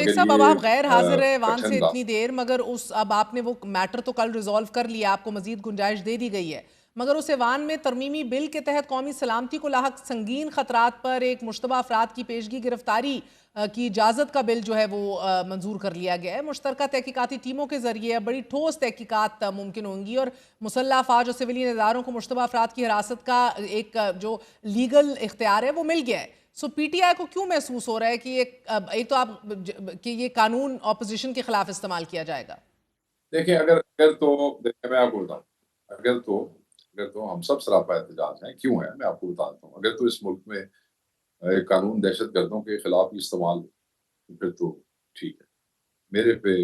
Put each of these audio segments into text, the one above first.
ملک صاحب اب لیے آپ غیر حاضر رہے وان سے کٹھن تھا۔ اتنی دیر، مگر اب آپ نے وہ میٹر تو کل ریزولو کر لیا، آپ کو مزید گنجائش دے دی گئی ہے، مگر اس ایوان میں ترمیمی بل کے تحت قومی سلامتی کو لاحق سنگین خطرات پر ایک مشتبہ افراد کی پیشگی گرفتاری کی اجازت کا بل جو ہے وہ منظور کر لیا گیا ہے۔ مشترکہ تحقیقاتی ٹیموں کے ذریعے بڑی ٹھوس تحقیقات ممکن ہوں گی اور مسلح افواج اور سویلین اداروں کو مشتبہ افراد کی حراست کا ایک جو لیگل اختیار ہے وہ مل گیا ہے۔ سو پی ٹی آئی کو کیوں محسوس ہو رہا ہے کہ ایک تو آپ کہ یہ قانون اپوزیشن کے خلاف استعمال کیا جائے گا؟ دیکھیں اگر تو دیکھیں میں آپ کو بتاؤں، اگر تو ہم سب سراپا احتجاج ہیں، کیوں ہے میں آپ کو بتاتا ہوں۔ اگر تو اس ملک میں ایک قانون دہشت گردوں کے خلاف ہی استعمال ہو پھر تو ٹھیک ہے۔ میرے پہ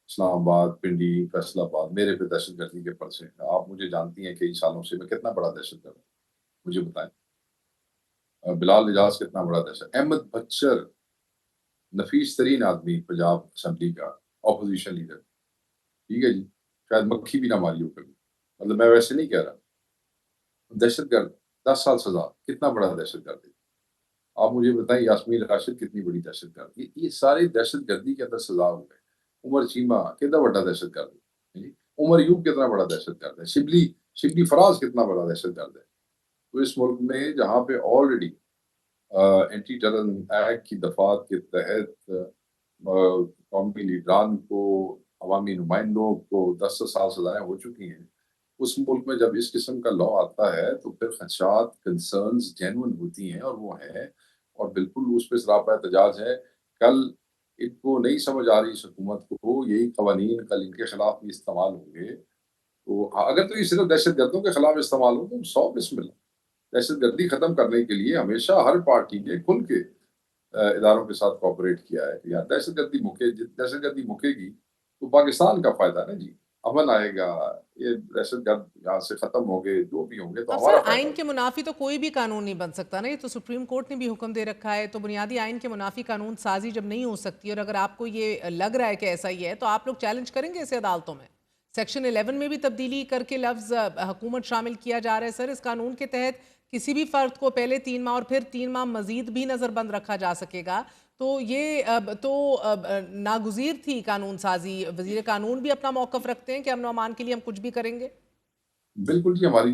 اسلام آباد، پنڈی، فیصل آباد میرے پہ دہشت گردی کے پرچے ہیں۔ آپ مجھے جانتی ہیں کئی سالوں سے میں کتنا بڑا دہشت گرد ہوں، مجھے بتائیں۔ بلال اجاز کتنا بڑا دہشت، احمد بچر نفیس ترین آدمی پنجاب اسمبلی کا اپوزیشن لیڈر، ٹھیک ہے جی، شاید مکھی بھی نہ ماری ہو کبھی، مطلب میں ویسے نہیں کہہ رہا۔ دہشت گرد 10 سال سزا، کتنا بڑا دہشت گرد ہے۔ آپ مجھے بتائیں یاسمین راشد کتنی بڑی دہشت گرد، یہ سارے دہشت گردی کے اندر سزا ہو گئے۔ عمر چیمہ کتنا بڑا دہشت گرد ہے، عمر یوب کتنا بڑا دہشت گرد ہے، شبلی فراز کتنا بڑا دہشت گرد ہے۔ تو اس ملک میں جہاں پہ آلریڈی اینٹی ٹیرر ایکٹ کی دفعات کے تحت قومی لیڈران کو، عوامی نمائندوں کو 10 سال سزائیں ہو چکی ہیں، اس ملک میں جب اس قسم کا لا آتا ہے تو پھر خدشات، کنسرنز جینون ہوتی ہیں، اور وہ ہیں، اور بالکل اس پہ سراپا احتجاج ہے۔ کل ان کو نہیں سمجھ آ رہی اس حکومت کو، یہی قوانین کل ان کے خلاف بھی استعمال ہوں گے، تو اگر تو یہ صرف دہشت گردوں کے خلاف استعمال ہو تو 100 بسم اللہ۔ دہشت گردی ختم کرنے کے لیے ہمیشہ ہر پارٹی نے کھل کے اداروں کے ساتھ کوآپریٹ کیا ہے کہ یار دہشت گردی مکے گی تو پاکستان کا فائدہ ہے نا جی، امن آئے گا، یہ دہشت گرد یہاں سے ختم ہوں گے، جو بھی ہوں گے تو افسر، ہمارا فائدہ آئین کے ہوگا۔ منافی تو کوئی بھی قانون نہیں بن سکتا نا، یہ تو سپریم کورٹ نے بھی حکم دے رکھا ہے، تو بنیادی آئین کے منافی قانون سازی جب نہیں ہو سکتی، اور اگر آپ کو یہ لگ رہا ہے کہ ایسا ہی ہے تو آپ لوگ چیلنج کریں گے اسے عدالتوں میں؟ سیکشن 11 میں بھی تبدیلی کر کے لفظ حکومت شامل کیا جا رہا ہے سر۔ اس قانون کے تحت کسی بھی فرد کو پہلے 3 ماہ اور پھر 3 ماہ مزید بھی نظر بند رکھا جا سکے گا، تو یہ تو ناگزیر تھی قانون سازی۔ وزیر قانون بھی اپنا موقف رکھتے ہیں کہ امن و امان کے لیے ہم کچھ بھی کریں گے؟ بالکل جی، ہماری